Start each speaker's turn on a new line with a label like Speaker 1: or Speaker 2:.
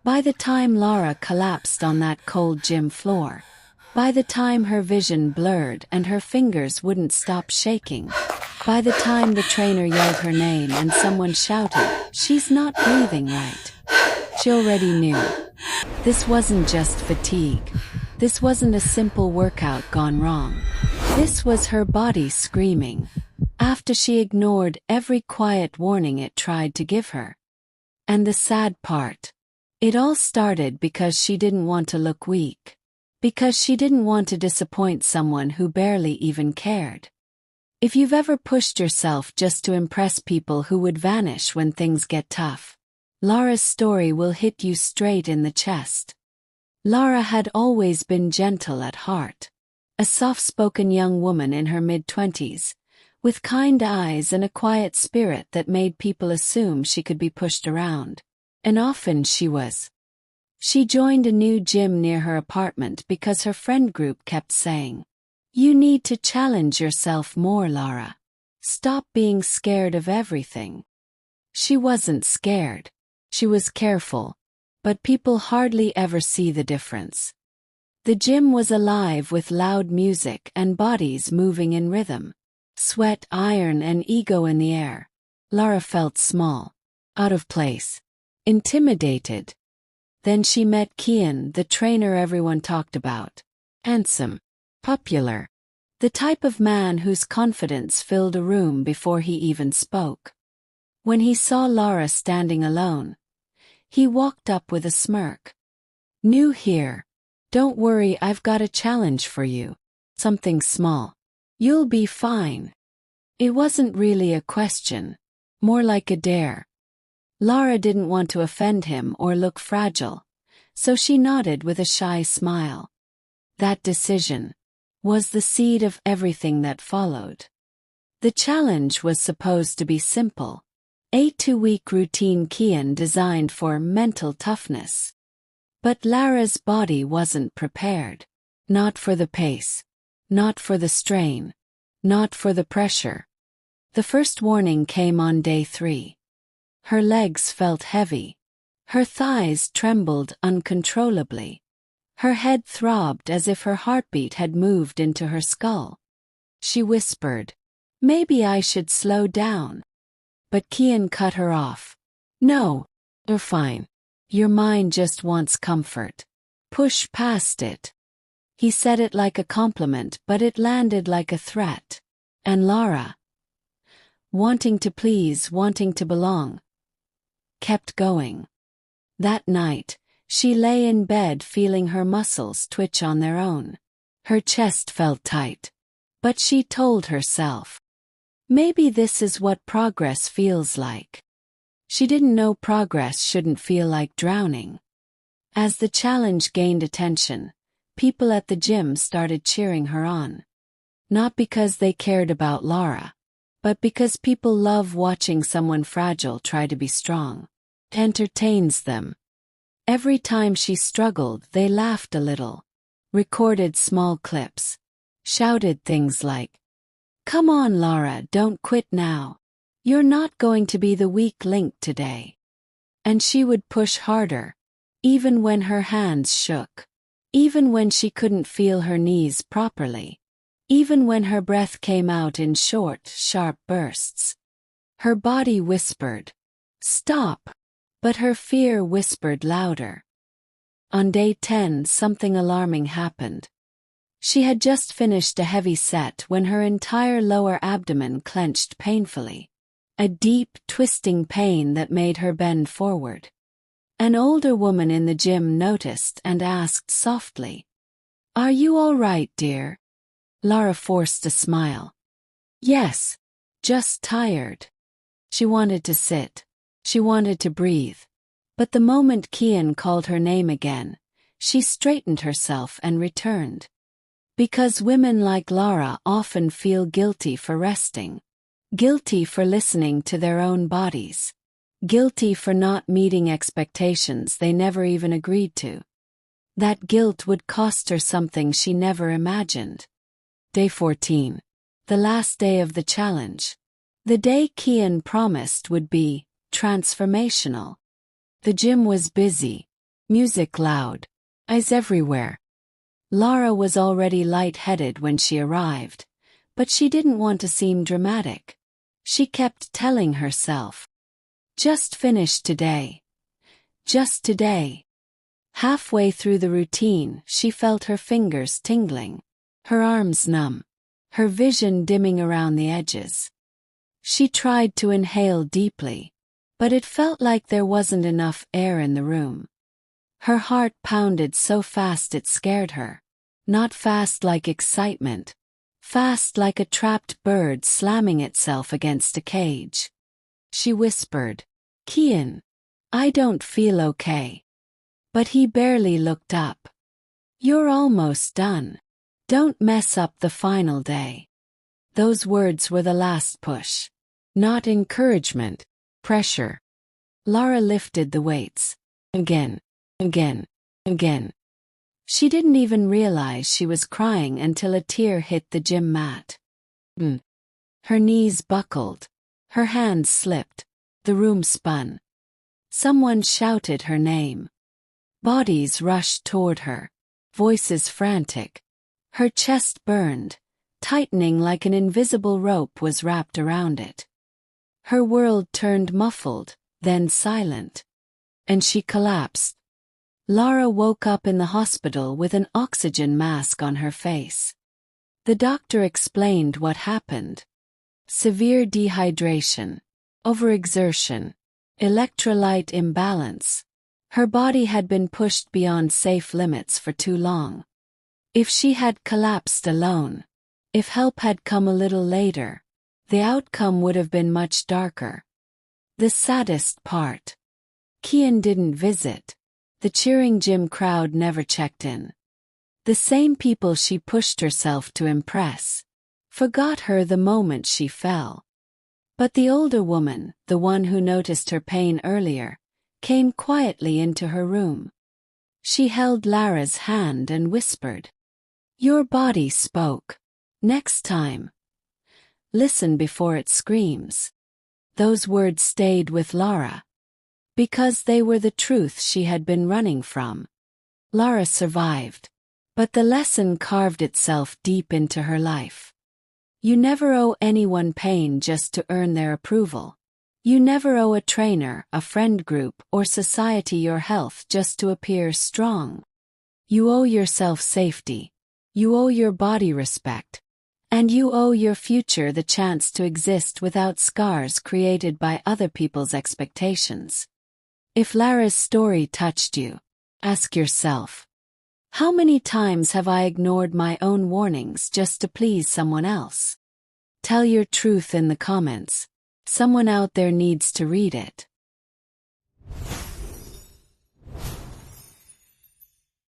Speaker 1: By the time Lara collapsed on that cold gym floor, by the time her vision blurred and her fingers wouldn't stop shaking, by the time the trainer yelled her name and someone shouted, "She's not breathing right," she already knew. This wasn't just fatigue. This wasn't a simple workout gone wrong. This was her body screaming, after she ignored every quiet warning it tried to give her. And the sad part, it all started because she didn't want to look weak. Because she didn't want to disappoint someone who barely even cared. If you've ever pushed yourself just to impress people who would vanish when things get tough, Lara's story will hit you straight in the chest. Lara had always been gentle at heart. A soft-spoken young woman in her mid-20s, with kind eyes and a quiet spirit that made people assume she could be pushed around. And often she was. She joined a new gym near her apartment because her friend group kept saying, "You need to challenge yourself more, Lara. Stop being scared of everything." She wasn't scared. She was careful, but people hardly ever see the difference. The gym was alive with loud music and bodies moving in rhythm. Sweat, iron, and ego in the air. Lara felt small, out of place, intimidated. Then she met Kian, the trainer everyone talked about. Handsome, popular. The type of man whose confidence filled a room before he even spoke. When he saw Lara standing alone, he walked up with a smirk. "New here. Don't worry, I've got a challenge for you. Something small. You'll be fine." It wasn't really a question, more like a dare. Lara didn't want to offend him or look fragile, so she nodded with a shy smile. That decision was the seed of everything that followed. The challenge was supposed to be simple. A 2-week routine Kian designed for mental toughness. But Lara's body wasn't prepared. Not for the pace. Not for the strain. Not for the pressure. The first warning came on day 3. Her legs felt heavy. Her thighs trembled uncontrollably. Her head throbbed as if her heartbeat had moved into her skull. She whispered, "Maybe I should slow down." But Kian cut her off. "No, you're fine. Your mind just wants comfort. Push past it." He said it like a compliment, but it landed like a threat. And Lara, wanting to please, wanting to belong, kept going. That night, she lay in bed feeling her muscles twitch on their own. Her chest felt tight. But she told herself, maybe this is what progress feels like. She didn't know progress shouldn't feel like drowning. As the challenge gained attention, people at the gym started cheering her on. Not because they cared about Lara, but because people love watching someone fragile try to be strong. It entertains them. Every time she struggled, they laughed a little, recorded small clips, shouted things like, "Come on, Lara, don't quit now. You're not going to be the weak link today." And she would push harder, even when her hands shook, even when she couldn't feel her knees properly, even when her breath came out in short, sharp bursts. Her body whispered, "Stop," but her fear whispered louder. On day 10, something alarming happened. She had just finished a heavy set when her entire lower abdomen clenched painfully. A deep, twisting pain that made her bend forward. An older woman in the gym noticed and asked softly, "Are you all right, dear?" Lara forced a smile. "Yes, just tired." She wanted to sit. She wanted to breathe. But the moment Kian called her name again, she straightened herself and returned. Because women like Lara often feel guilty for resting. Guilty for listening to their own bodies. Guilty for not meeting expectations they never even agreed to. That guilt would cost her something she never imagined. Day 14. The last day of the challenge. The day Kian promised would be transformational. The gym was busy. Music loud. Eyes everywhere. Lara was already lightheaded when she arrived, but she didn't want to seem dramatic. She kept telling herself, "Just finish today. Just today." Halfway through the routine, she felt her fingers tingling, her arms numb, her vision dimming around the edges. She tried to inhale deeply, but it felt like there wasn't enough air in the room. Her heart pounded so fast it scared her. Not fast like excitement. Fast like a trapped bird slamming itself against a cage. She whispered, "Kian, I don't feel okay." But he barely looked up. "You're almost done. Don't mess up the final day." Those words were the last push. Not encouragement, pressure. Lara lifted the weights. Again, again, again. She didn't even realize she was crying until a tear hit the gym mat. Her knees buckled. Her hands slipped. The room spun. Someone shouted her name. Bodies rushed toward her. Voices frantic. Her chest burned, tightening like an invisible rope was wrapped around it. Her world turned muffled, then silent. And she collapsed. Lara woke up in the hospital with an oxygen mask on her face. The doctor explained what happened. Severe dehydration, overexertion, electrolyte imbalance. Her body had been pushed beyond safe limits for too long. If she had collapsed alone, if help had come a little later, the outcome would have been much darker. The saddest part. Kian didn't visit. The cheering gym crowd never checked in. The same people she pushed herself to impress forgot her the moment she fell. But the older woman, the one who noticed her pain earlier, came quietly into her room. She held Lara's hand and whispered, "Your body spoke. Next time, listen before it screams." Those words stayed with Lara. Because they were the truth she had been running from. Lara survived. But the lesson carved itself deep into her life. You never owe anyone pain just to earn their approval. You never owe a trainer, a friend group, or society your health just to appear strong. You owe yourself safety. You owe your body respect. And you owe your future the chance to exist without scars created by other people's expectations. If Lara's story touched you, ask yourself, how many times have I ignored my own warnings just to please someone else? Tell your truth in the comments. Someone out there needs to read it.